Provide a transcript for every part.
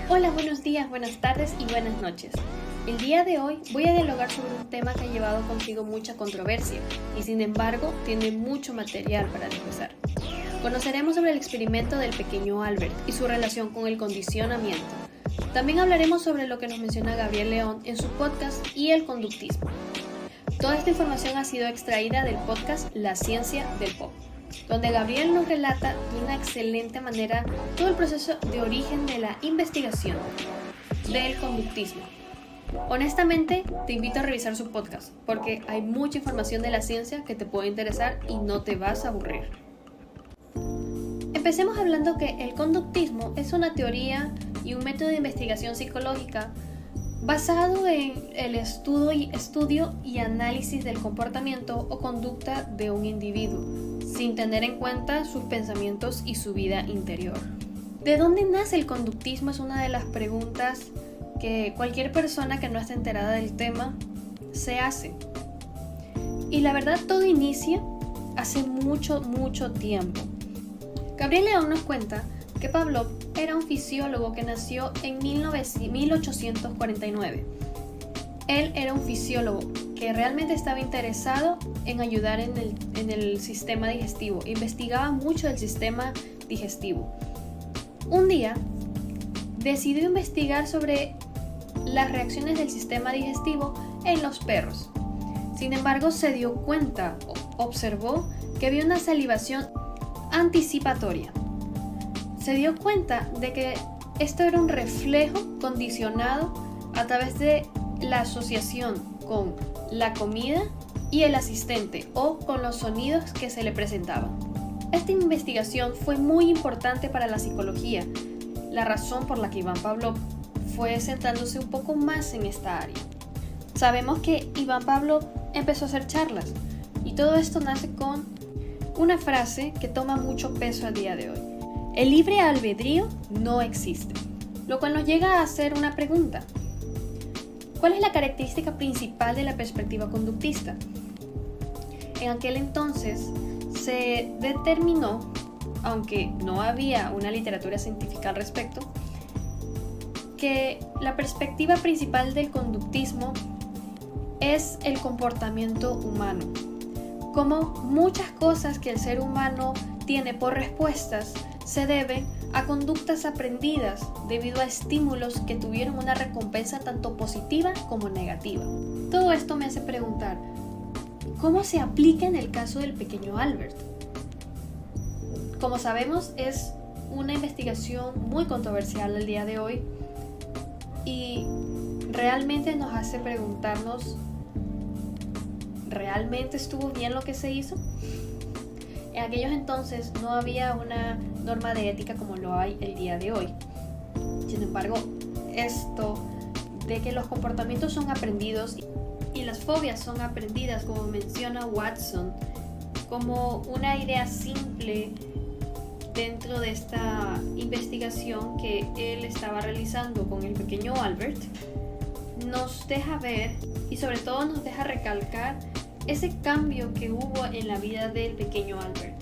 Hola, buenos días, buenas tardes y buenas noches. El día de hoy voy a dialogar sobre un tema que ha llevado consigo mucha controversia y sin embargo tiene mucho material para discutir. Conoceremos sobre el experimento del pequeño Albert y su relación con el condicionamiento. También hablaremos sobre lo que nos menciona Gabriel León en su podcast y el conductismo. Toda esta información ha sido extraída del podcast La Ciencia del Pop, donde Gabriel nos relata de una excelente manera todo el proceso de origen de la investigación del conductismo. Honestamente, te invito a revisar su podcast, porque hay mucha información de la ciencia que te puede interesar y no te vas a aburrir. Empecemos hablando que el conductismo es una teoría y un método de investigación psicológica basado en el estudio y análisis del comportamiento o conducta de un individuo, sin tener en cuenta sus pensamientos y su vida interior. ¿De dónde nace el conductismo? Es una de las preguntas que cualquier persona que no esté enterada del tema se hace. Y la verdad, todo inicia hace mucho tiempo. Gabriel León nos cuenta que Pavlov era un fisiólogo que nació en 1849. Él era un fisiólogo que realmente estaba interesado en ayudar en el sistema digestivo. Investigaba mucho el sistema digestivo. Un día decidió investigar sobre las reacciones del sistema digestivo en los perros. Sin embargo, se dio cuenta, observó que había una salivación anticipatoria. Se dio cuenta de que esto era un reflejo condicionado a través de la asociación con la comida y el asistente o con los sonidos que se le presentaban. Esta investigación fue muy importante para la psicología, la razón por la que Iván Pavlov fue centrándose un poco más en esta área. Sabemos que Iván Pavlov empezó a hacer charlas y todo esto nace con una frase que toma mucho peso al día de hoy. El libre albedrío no existe, lo cual nos llega a hacer una pregunta. ¿Cuál es la característica principal de la perspectiva conductista? En aquel entonces se determinó, aunque no había una literatura científica al respecto, que la perspectiva principal del conductismo es el comportamiento humano. Como muchas cosas que el ser humano tiene por respuestas, se deben a conductas aprendidas debido a estímulos que tuvieron una recompensa tanto positiva como negativa. Todo esto me hace preguntar, ¿cómo se aplica en el caso del pequeño Albert? Como sabemos, es una investigación muy controversial al día de hoy y realmente nos hace preguntarnos, ¿realmente estuvo bien lo que se hizo? En aquellos entonces no había una norma de ética como lo hay el día de hoy. Sin embargo, esto de que los comportamientos son aprendidos y las fobias son aprendidas, como menciona Watson, como una idea simple dentro de esta investigación que él estaba realizando con el pequeño Albert, nos deja ver y sobre todo nos deja recalcar ese cambio que hubo en la vida del pequeño Albert,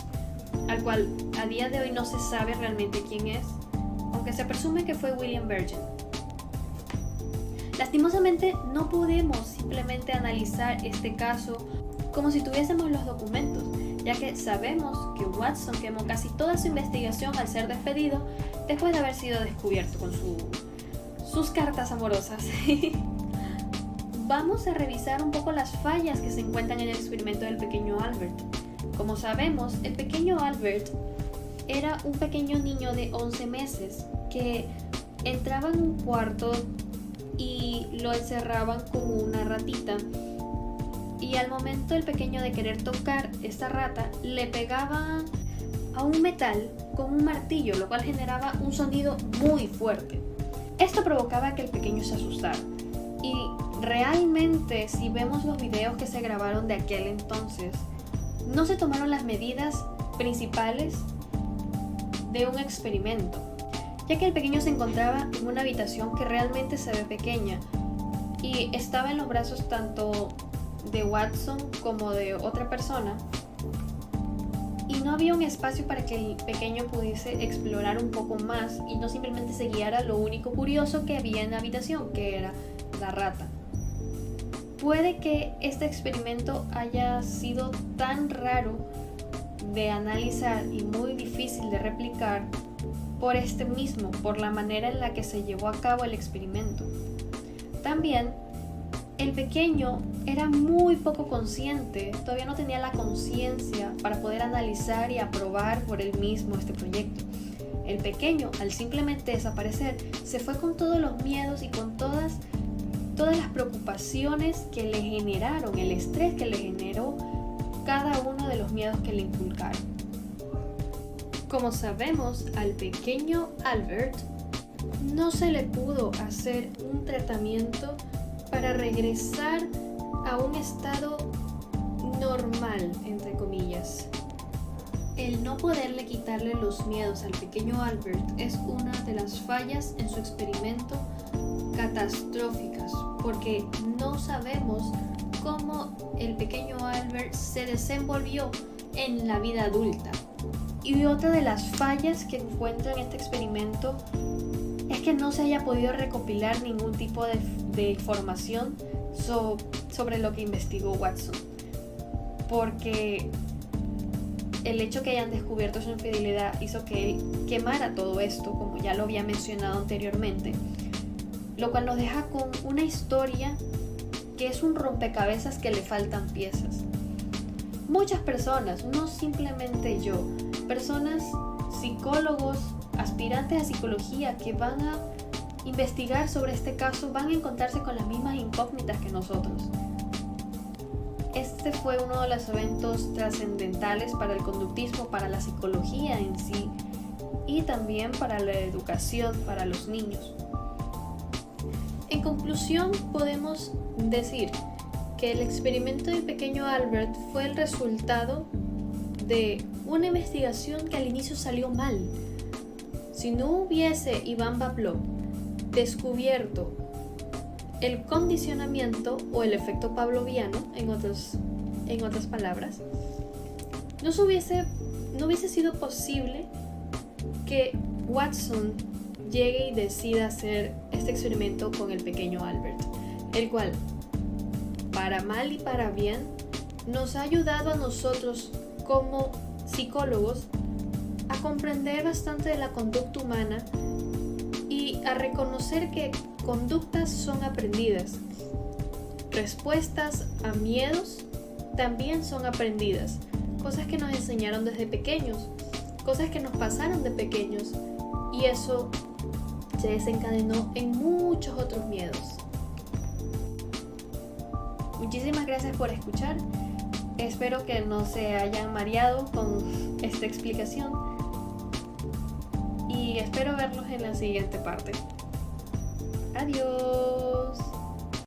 al cual a día de hoy no se sabe realmente quién es, aunque se presume que fue William Virgin. Lastimosamente no podemos simplemente analizar este caso como si tuviésemos los documentos, ya que sabemos que Watson quemó casi toda su investigación al ser despedido después de haber sido descubierto con sus cartas amorosas. Vamos a revisar un poco las fallas que se encuentran en el experimento del pequeño Albert. Como sabemos, el pequeño Albert era un pequeño niño de 11 meses que entraba en un cuarto y lo encerraban con una ratita. Y al momento el pequeño de querer tocar esta rata, le pegaba a un metal con un martillo, lo cual generaba un sonido muy fuerte. Esto provocaba que el pequeño se asustara. Y realmente, si vemos los videos que se grabaron de aquel entonces, no se tomaron las medidas principales de un experimento, ya que el pequeño se encontraba en una habitación que realmente se ve pequeña y estaba en los brazos tanto de Watson como de otra persona, y no había un espacio para que el pequeño pudiese explorar un poco más y no simplemente se guiara lo único curioso que había en la habitación, que era la rata. Puede que este experimento haya sido tan raro de analizar y muy difícil de replicar por la manera en la que se llevó a cabo el experimento. También, el pequeño era muy poco consciente, todavía no tenía la conciencia para poder analizar y aprobar por él mismo este proyecto. El pequeño, al simplemente desaparecer, se fue con todos los miedos y con todas las preocupaciones que le generaron, el estrés que le generó cada uno de los miedos que le inculcaron. Como sabemos, al pequeño Albert no se le pudo hacer un tratamiento para regresar a un estado normal, entre comillas. El no poderle quitarle los miedos al pequeño Albert es una de las fallas en su experimento catastróficas, porque no sabemos cómo el pequeño Albert se desenvolvió en la vida adulta. Y otra de las fallas que encuentro en este experimento es que no se haya podido recopilar ningún tipo de información sobre lo que investigó Watson, porque el hecho que hayan descubierto su infidelidad hizo que él quemara todo esto, como ya lo había mencionado anteriormente, lo cual nos deja con una historia que es un rompecabezas que le faltan piezas. Muchas personas, no simplemente yo, personas, psicólogos, aspirantes a psicología que van a investigar sobre este caso van a encontrarse con las mismas incógnitas que nosotros. Este fue uno de los eventos trascendentales para el conductismo, para la psicología en sí y también para la educación para los niños. En conclusión, podemos decir que el experimento del pequeño Albert fue el resultado de una investigación que al inicio salió mal. Si no hubiese Ivan Pavlov descubierto el condicionamiento o el efecto pavloviano, en otras palabras, no hubiese sido posible que Watson llegue y decida hacer este experimento con el pequeño Albert, el cual, para mal y para bien, nos ha ayudado a nosotros como psicólogos a comprender bastante de la conducta humana y a reconocer que conductas son aprendidas. Respuestas a miedos también son aprendidas. Cosas que nos enseñaron desde pequeños, cosas que nos pasaron de pequeños, y eso se desencadenó en muchos otros miedos. Muchísimas gracias por escuchar. Espero que no se hayan mareado con esta explicación y espero verlos en la siguiente parte. Adiós.